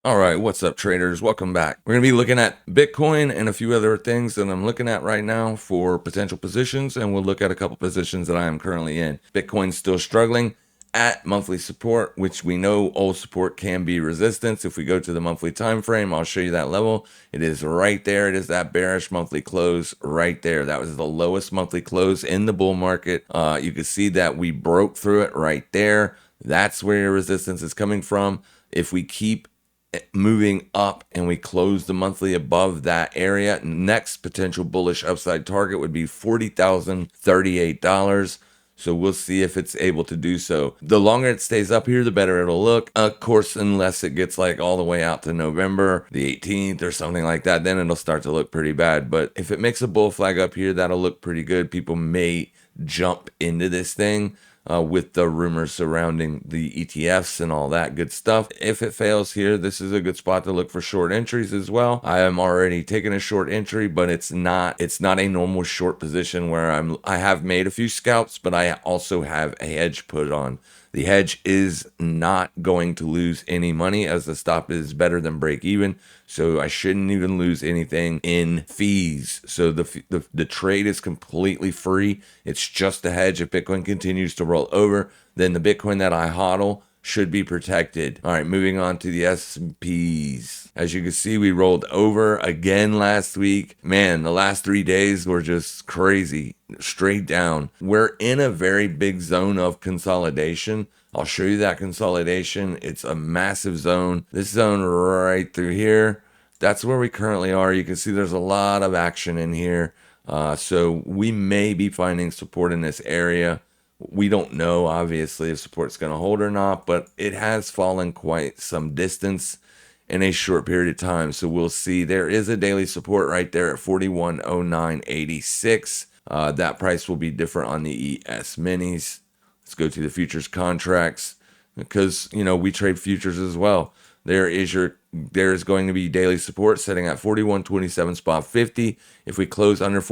All right, what's up, traders? Welcome back. We're going to be looking at Bitcoin and a few other things that I'm looking at right now for potential positions, and we'll look at a couple positions that I am currently in. Bitcoin's still struggling at monthly support, which we know old support can be resistance. If we go to the monthly time frame, I'll show you that level. It is right there. It is that bearish monthly close right there. That was the lowest monthly close in the bull market. You can see that we broke through it right there. That's where your resistance is coming from. If we keep moving up and we close the monthly above that area, next potential bullish upside target would be $40,038. So we'll see if it's able to do so. The longer it stays up here, the better it'll look. Of course, unless it gets like all the way out to November the 18th or something like that, then it'll start to look pretty bad. But if it makes a bull flag up here, that'll look pretty good. People may jump into this thing. With the rumors surrounding the ETFs and all that good stuff. If it fails here, this is a good spot to look for short entries as well. I am already taking a short entry, but it's not a normal short position where I have made a few scalps, but I also have a hedge put on. The hedge is not going to lose any money as the stop is better than break even. So I shouldn't even lose anything in fees. So the trade is completely free. It's just a hedge. If Bitcoin continues to roll over, then the Bitcoin that I hodl should be protected. All right, moving on to the S&Ps. As you can see, we rolled over again last week. Man, the last 3 days were just crazy, straight down. We're in a very big zone of consolidation. I'll show you that consolidation. It's a massive zone. This zone right through here, that's where we currently are. You can see there's a lot of action in here. So we may be finding support in this area. We don't know, obviously, if support's going to hold or not, but it has fallen quite some distance in a short period of time. So we'll see. There is a daily support right there at 4109.86. That price will be different on the ES minis. Let's go to the futures contracts because, we trade futures as well. There is going to be daily support setting at 4127 spot 50. If we close under this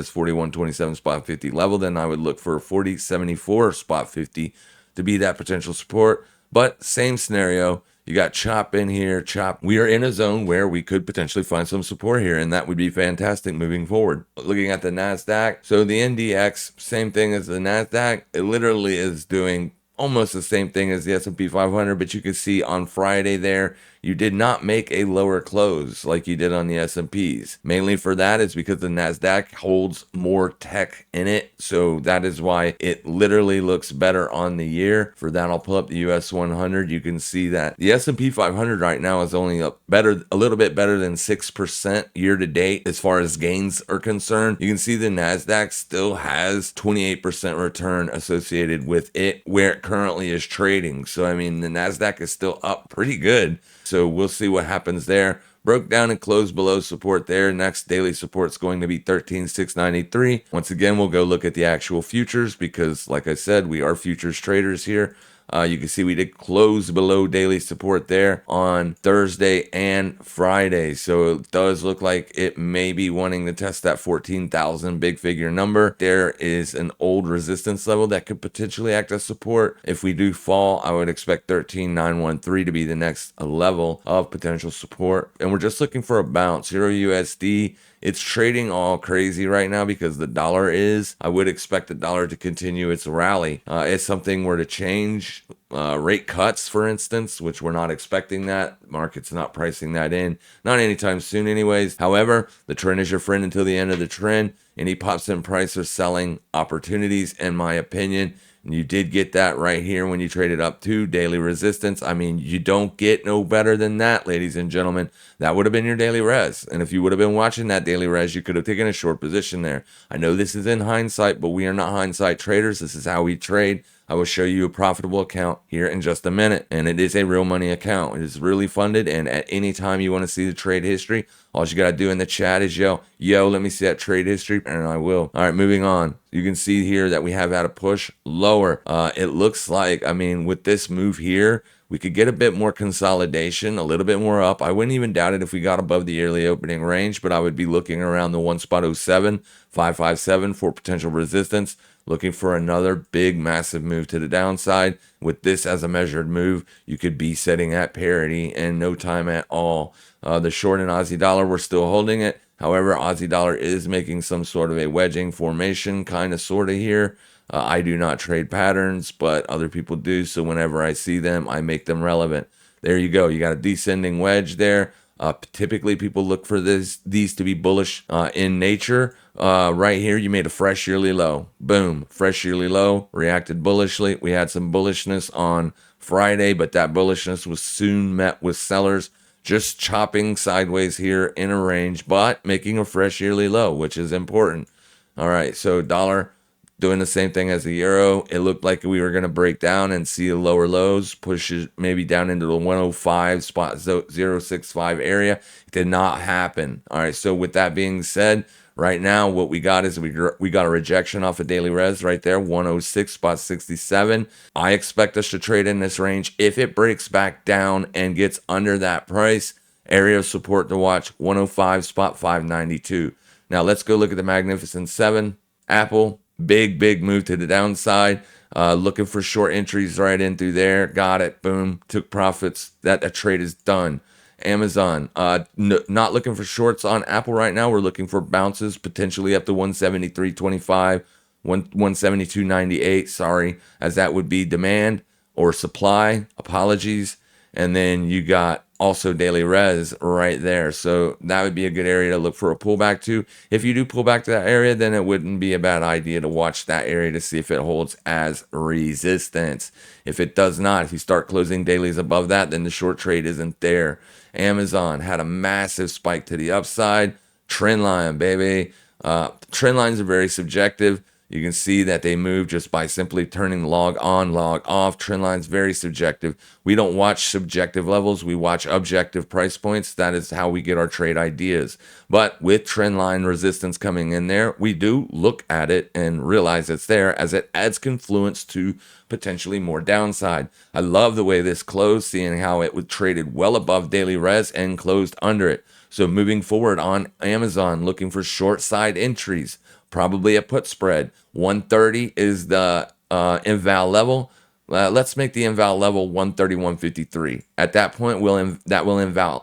4127 spot 50 level, then I would look for 4074 spot 50 to be that potential support. But same scenario, you got chop in here, chop. We are in a zone where we could potentially find some support here, and that would be fantastic moving forward. Looking at the NASDAQ, so the NDX, same thing as the NASDAQ. It literally is doing almost the same thing as the S&P 500, but you can see on Friday there, you did not make a lower close like you did on the S&Ps. Mainly for that is because the NASDAQ holds more tech in it, so that is why it literally looks better on the year. For that, I'll pull up the US 100. You can see that the S&P 500 right now is only a little bit better than 6% year to date as far as gains are concerned. You can see the NASDAQ still has 28% return associated with it where it currently is trading. So, I mean, the NASDAQ is still up pretty good. So we'll see what happens there. Broke down and closed below support there. Next daily support is going to be 13,693. Once again, we'll go look at the actual futures because, like I said, we are futures traders here. You can see we did close below daily support there on Thursday and Friday. So it does look like it may be wanting to test that 14,000 big figure number. There is an old resistance level that could potentially act as support. If we do fall, I would expect 13,913 to be the next level of potential support. And we're just looking for a bounce. Euro USD, it's trading all crazy right now because the dollar is. I would expect the dollar to continue its rally. If something were to change, rate cuts, for instance, which we're not expecting that. Market's not pricing that in. Not anytime soon anyways. However, the trend is your friend until the end of the trend. Any pops in price or selling opportunities, in my opinion. And you did get that right here when you traded up to daily resistance. I mean, you don't get no better than that, ladies and gentlemen. That would have been your daily res. And if you would have been watching that daily res, you could have taken a short position there. I know this is in hindsight, but we are not hindsight traders. This is how we trade. I will show you a profitable account here in just a minute. And it is a real money account. It is really funded. And at any time you want to see the trade history, all you got to do in the chat is yell, yo, let me see that trade history. And I will. All right, moving on. You can see here that we have had a push lower. It looks like, I mean, with this move here, We could get a bit more consolidation, a little bit more up. I wouldn't even doubt it if we got above the yearly opening range, but I would be looking around the 1.07, for potential resistance, looking for another big, massive move to the downside. With this as a measured move, you could be setting at parity in no time at all. The short in Aussie dollar, we're still holding it. However, Aussie dollar is making some sort of a wedging formation, kind of, sort of here. I do not trade patterns, but other people do. So whenever I see them, I make them relevant. There you go. You got a descending wedge there. Typically, people look for these to be bullish in nature. Right here, you made a fresh yearly low. Boom, fresh yearly low. Reacted bullishly. We had some bullishness on Friday, but that bullishness was soon met with sellers just chopping sideways here in a range, but making a fresh yearly low, which is important. All right, so dollar doing the same thing as the euro. It looked like we were going to break down and see lower lows, push it maybe down into the 105 spot 065 area. It did not happen. All right, so with that being said, right now what we got is we got a rejection off of daily res right there, 106 spot 67. I expect us to trade in this range. If it breaks back down and gets under that price, area of support to watch, 105 spot 592. Now let's go look at the Magnificent Seven. Apple, big move to the downside. Looking for short entries right in through there. Got it. Boom. Took profits. That trade is done. Amazon, not looking for shorts on Apple right now. We're looking for bounces potentially up to 173.25, 172.98. Sorry, as that would be demand or supply. Apologies. And then you got also daily res right there. So that would be a good area to look for a pullback to. If you do pull back to that area, then it wouldn't be a bad idea to watch that area to see if it holds as resistance. If it does not, if you start closing dailies above that, then the short trade isn't there. Amazon had a massive spike to the upside. Trend line, baby. Trend lines are very subjective. You can see that they move just by simply turning log on, log off. Trend lines very subjective. We don't watch subjective levels. We watch objective price points. That is how we get our trade ideas. But with trend line resistance coming in there, we do look at it and realize it's there as it adds confluence to potentially more downside. I love the way this closed, seeing how it was traded well above daily res and closed under it. So moving forward on Amazon, looking for short side entries. Probably a put spread. 130 is the inval level. Let's make the inval level 131.53. At that point, that will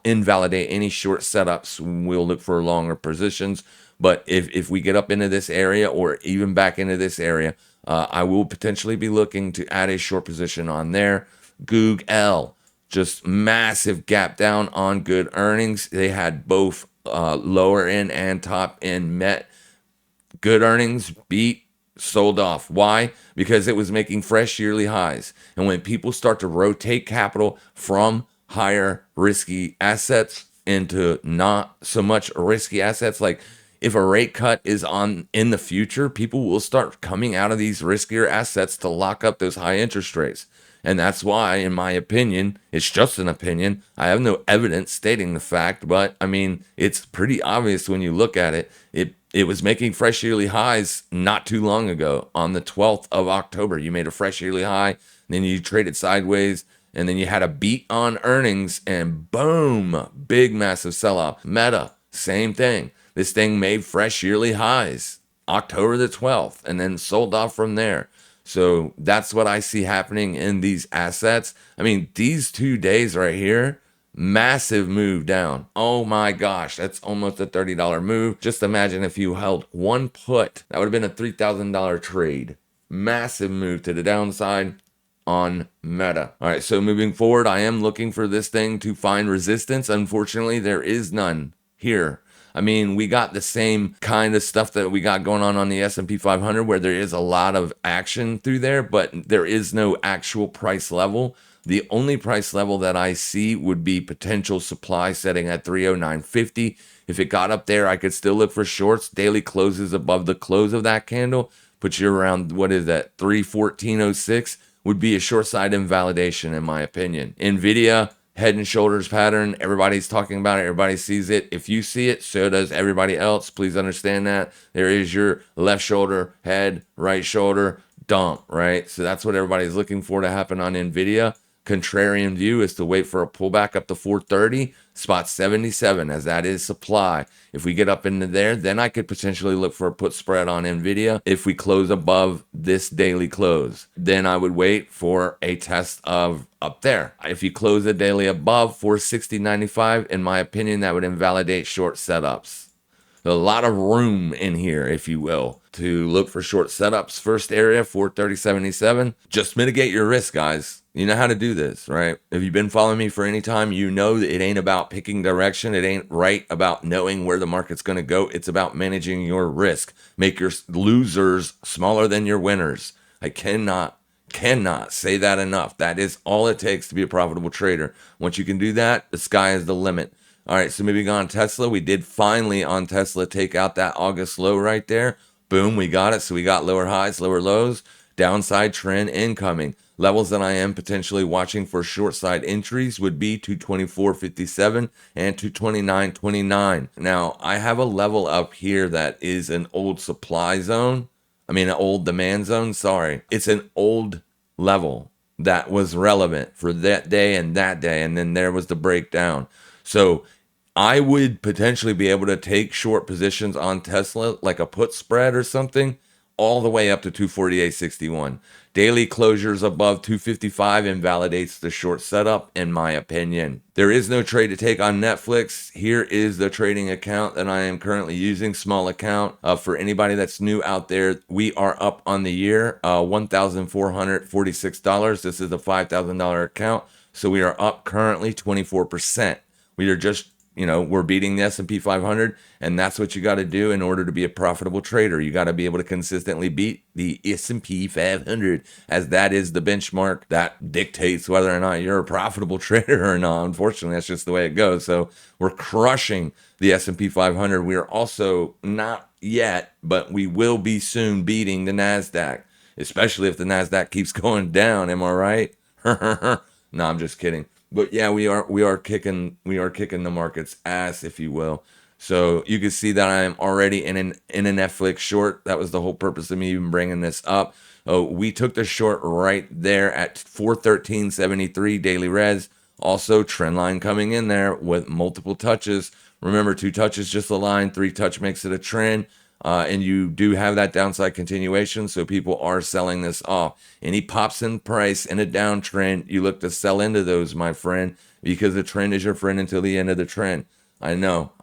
invalidate any short setups. We'll look for longer positions. But if we get up into this area or even back into this area, I will potentially be looking to add a short position on there. Google, just massive gap down on good earnings. They had both lower end and top end met. Good earnings, beat, sold off. Why? Because it was making fresh yearly highs. And when people start to rotate capital from higher risky assets into not so much risky assets, like if a rate cut is on in the future, people will start coming out of these riskier assets to lock up those high interest rates. And that's why, in my opinion, it's just an opinion. I have no evidence stating the fact, but I mean, it's pretty obvious when you look at it. It was making fresh yearly highs not too long ago. On the 12th of October, you made a fresh yearly high, then you traded sideways, and then you had a beat on earnings, and boom, big massive sell-off. Meta, same thing. This thing made fresh yearly highs October the 12th, and then sold off from there. So that's what I see happening in these assets. I mean, these 2 days right here, massive move down. Oh my gosh, that's almost a $30 move. Just imagine if you held one put, that would have been a $3,000 trade. Massive move to the downside on Meta. All right, so moving forward, I am looking for this thing to find resistance. Unfortunately, there is none here. I mean, we got the same kind of stuff that we got going on the S&P 500 where there is a lot of action through there, but there is no actual price level. The only price level that I see would be potential supply setting at 309.50. If it got up there, I could still look for shorts. Daily closes above the close of that candle. Put you around, what is that, 314.06 would be a short side invalidation in my opinion. NVIDIA, head and shoulders pattern. Everybody's talking about it. Everybody sees it. If you see it, so does everybody else. Please understand that. There is your left shoulder, head, right shoulder, dump, right? So that's what everybody's looking for to happen on NVIDIA. contrarian view is to wait for a pullback up to 430, spot 77, as that is supply. If we get up into there, then I could potentially look for a put spread on NVIDIA. If we close above this daily close, then I would wait for a test of up there. If you close the daily above 460.95, in my opinion, that would invalidate short setups. A lot of room in here, if you will, to look for short setups. First area, 430.77. Just mitigate your risk, guys. You know how to do this, right? If you've been following me for any time, you know that it ain't about picking direction. It ain't right about knowing where the market's going to go. It's about managing your risk. Make your losers smaller than your winners. I cannot say that enough. That is all it takes to be a profitable trader. Once you can do that, the sky is the limit. All right, so moving on Tesla. We did finally on Tesla take out that August low right there. Boom, we got it. So we got lower highs, lower lows, downside trend incoming. Levels that I am potentially watching for short side entries would be 224.57 and 229.29. Now, I have a level up here that is an old supply zone. An old demand zone. Sorry. It's an old level that was relevant for that day, and then there was the breakdown. So I would potentially be able to take short positions on Tesla, like a put spread or something, all the way up to 248.61. Daily closures above 255 invalidates the short setup, in my opinion. There is no trade to take on Netflix. Here is the trading account that I am currently using, small account. For anybody that's new out there, we are up on the year, $1,446. This is a $5,000 account. So we are up currently 24%. We are just, we're beating the S&P 500, and that's what you got to do in order to be a profitable trader. You got to be able to consistently beat the S&P 500, as that is the benchmark that dictates whether or not you're a profitable trader or not. Unfortunately, that's just the way it goes. So we're crushing the S&P 500. We are also not yet, but we will be soon beating the NASDAQ, especially if the NASDAQ keeps going down. Am I right? No, I'm just kidding. But yeah, we are kicking the market's ass, if you will. So you can see that I am already in a Netflix short. That was the whole purpose of me even bringing this up. We took the short right there at 413.73 daily res. Also, trend line coming in there with multiple touches. Remember, 2 touches just a line, 3 touch makes it a trend. And you do have that downside continuation, so people are selling this off. Any pops in price in a downtrend, you look to sell into those, my friend, because the trend is your friend until the end of the trend. I know.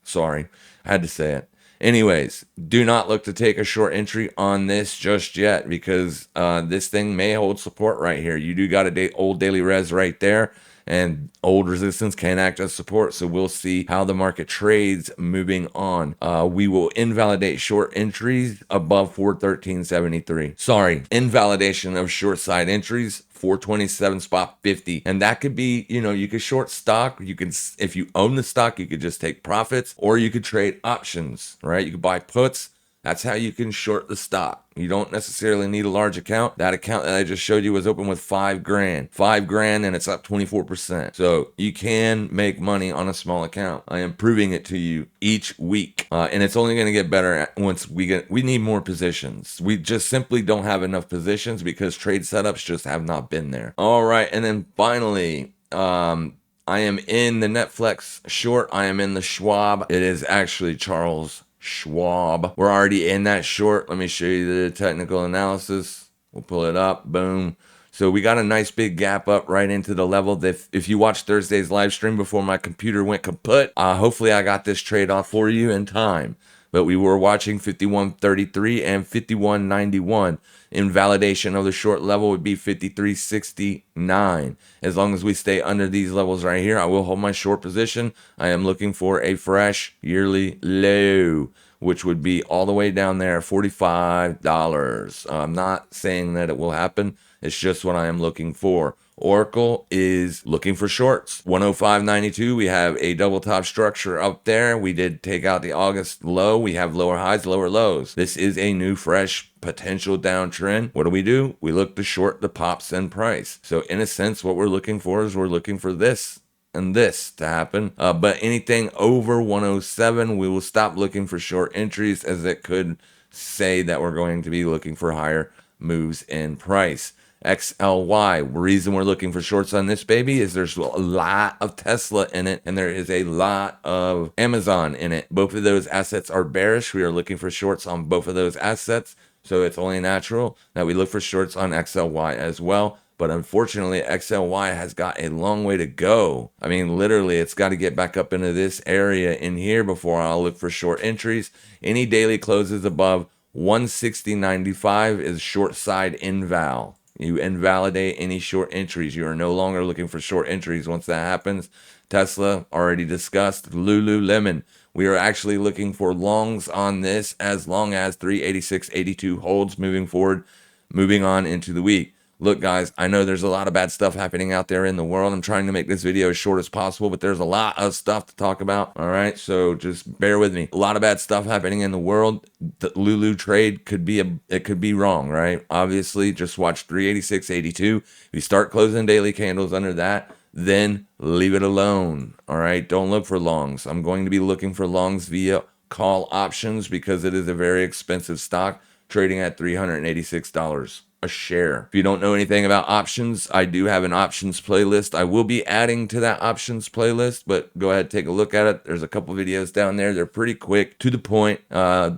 Sorry, I had to say it. Anyways, do not look to take a short entry on this just yet, because this thing may hold support right here. You do got a old daily res right there, and old resistance can act as support. So we'll see how the market trades moving on. We will invalidate short entries above 413.73. Sorry, invalidation of short side entries 427 spot 50. And that could be, you could short stock. You can, if you own the stock, you could just take profits, or you could trade options, right? You could buy puts. That's how you can short the stock. You don't necessarily need a large account. That account that I just showed you was open with $5,000, and it's up 24%. So you can make money on a small account. I am proving it to you each week. And it's only going to get better once we need more positions. We just simply don't have enough positions because trade setups just have not been there. All right. And then finally, I am in the Netflix short. I am in the Schwab. It is actually Charles Schwab. We're already in that short. Let me show you the technical analysis. We'll pull it up. Boom. So we got a nice big gap up right into the level that if you watched Thursday's live stream before my computer went kaput, hopefully I got this trade off for you in time. But we were watching 51.33 and 51.91. Invalidation of the short level would be 53.69. As long as we stay under these levels right here, I will hold my short position. I am looking for a fresh yearly low, which would be all the way down there, $45. I'm not saying that it will happen. It's just what I am looking for. Oracle is looking for shorts. 105.92. We have a double top structure up there. We did take out the August low. We have lower highs, lower lows. This is a new, fresh, potential downtrend. What do? We look to short the pops in price. So in a sense, what we're looking for is we're looking for this and this to happen. But anything over 107, we will stop looking for short entries, as it could say that we're going to be looking for higher moves in price. XLY. Reason we're looking for shorts on this baby is there's a lot of Tesla in it, and there is a lot of Amazon in it. Both of those assets are bearish. We are looking for shorts on both of those assets. So it's only natural that we look for shorts on XLY as well. But unfortunately, XLY has got a long way to go. I mean, literally, it's got to get back up into this area in here before I'll look for short entries. Any daily closes above 160.95 is short side inval. You invalidate any short entries. You are no longer looking for short entries. Once that happens, Tesla, already discussed. Lululemon, we are actually looking for longs on this as long as 386.82 holds moving forward, moving on into the week. Look, guys, I know there's a lot of bad stuff happening out there in the world. I'm trying to make this video as short as possible, but there's a lot of stuff to talk about. All right, so just bear with me. A lot of bad stuff happening in the world. The Lulu trade could be wrong, right? Obviously, just watch 386.82. If you start closing daily candles under that, then leave it alone. All right, don't look for longs. I'm going to be looking for longs via call options because it is a very expensive stock, trading at $386 a share. If you don't know anything about options, I do have an options playlist. I will be adding to that options playlist, but go ahead, take a look at it. There's a couple videos down there. They're pretty quick, to the point.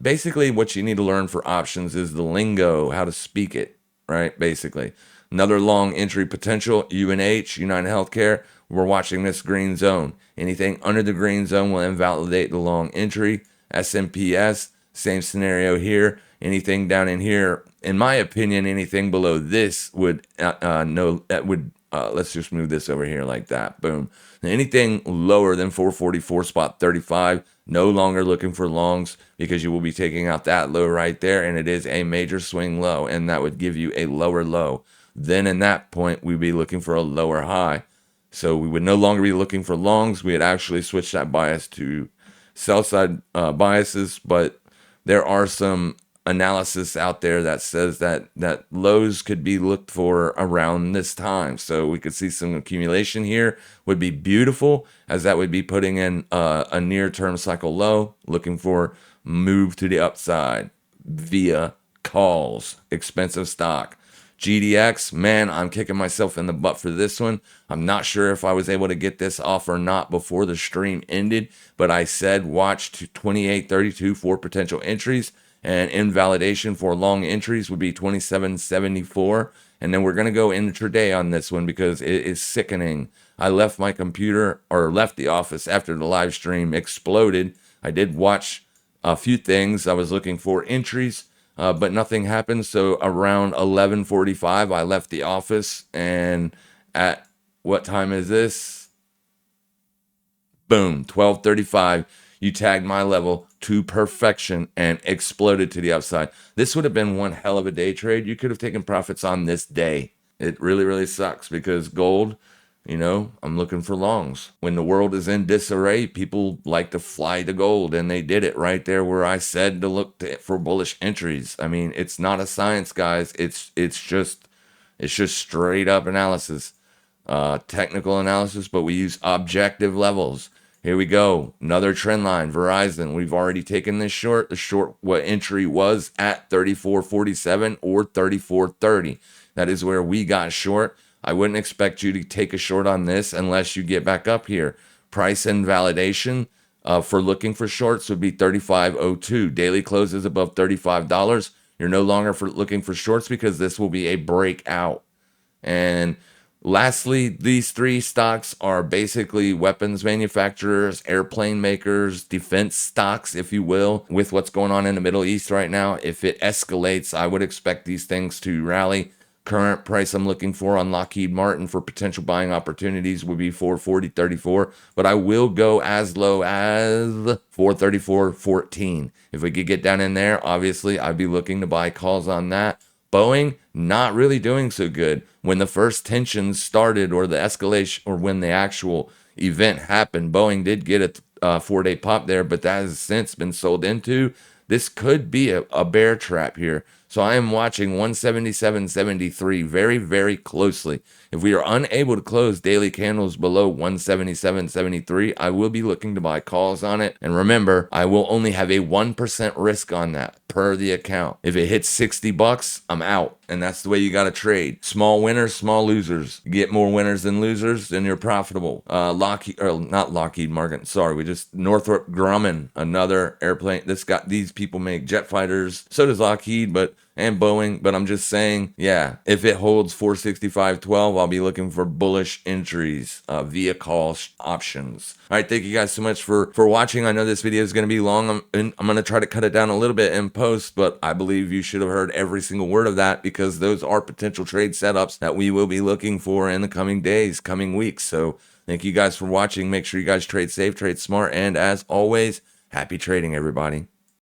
Basically, what you need to learn for options is the lingo, how to speak it, right? Basically. Another long entry potential, UNH, United Healthcare. We're watching this green zone. Anything under the green zone will invalidate the long entry. SMPS, same scenario here. Anything down in here, in my opinion, anything below this would let's just move this over here like that. Boom. Anything lower than 444 spot 35, no longer looking for longs because you will be taking out that low right there, and it is a major swing low, and that would give you a lower low. Then in that point, we'd be looking for a lower high. So we would no longer be looking for longs. We had actually switched that bias to sell side biases, but there are some analysis out there that says that lows could be looked for around this time. So we could see some accumulation here, would be beautiful, as that would be putting in a near-term cycle low, looking for move to the upside via calls. Expensive stock. GDX, man, I'm kicking myself in the butt for this one. I'm not sure if I was able to get this off or not before the stream ended, but I said watch to 28.32 for potential entries, and invalidation for long entries would be 27.74. And then we're going to go intraday on this one because it is sickening. I left my computer, or left the office after the live stream exploded. I did watch a few things. I was looking for entries, but nothing happened. So around 11:45, I left the office, and at what time is this? Boom, 12:35. You tagged my level to perfection and exploded to the upside. This would have been one hell of a day trade. You could have taken profits on this day. It really, really sucks because gold, I'm looking for longs. When the world is in disarray, people like to fly to gold, and they did it right there where I said to look for bullish entries. I mean, it's not a science, guys. It's just straight up analysis, technical analysis, but we use objective levels. Here we go. Another trend line. Verizon. We've already taken this short. The short what entry was at 34.47 or 34.30. That is where we got short. I wouldn't expect you to take a short on this unless you get back up here. Price invalidation for looking for shorts would be 35.02. Daily closes above $35. You're no longer looking for shorts because this will be a breakout. And lastly, these three stocks are basically weapons manufacturers, airplane makers, defense stocks, if you will. With what's going on in the Middle East right now, if it escalates, I would expect these things to rally. Current price I'm looking for on Lockheed Martin for potential buying opportunities would be 440.34, but I will go as low as 434.14. If we could get down in there, obviously I'd be looking to buy calls on that. Boeing, not really doing so good. When the first tensions started, or the escalation, or when the actual event happened, Boeing did get a 4-day pop there, but that has since been sold into. This could be a bear trap here. So I am watching 177.73 very, very closely. If we are unable to close daily candles below 177.73, I will be looking to buy calls on it. And remember, I will only have a 1% risk on that per the account. If it hits 60 bucks, I'm out. And that's the way you got to trade. Small winners, small losers. You get more winners than losers, then you're profitable. Not Lockheed Martin. Sorry, Northrop Grumman, another airplane. These people make jet fighters. So does Lockheed, and Boeing. But I'm just saying, yeah, if it holds 465.12, I'll be looking for bullish entries via call options. All right, thank you guys so much for watching. I know this video is going to be long. I'm going to try to cut it down a little bit in post, but I believe you should have heard every single word of that, because those are potential trade setups that we will be looking for in the coming days, coming weeks. So thank you guys for watching. Make sure you guys trade safe, trade smart, and as always, happy trading, everybody.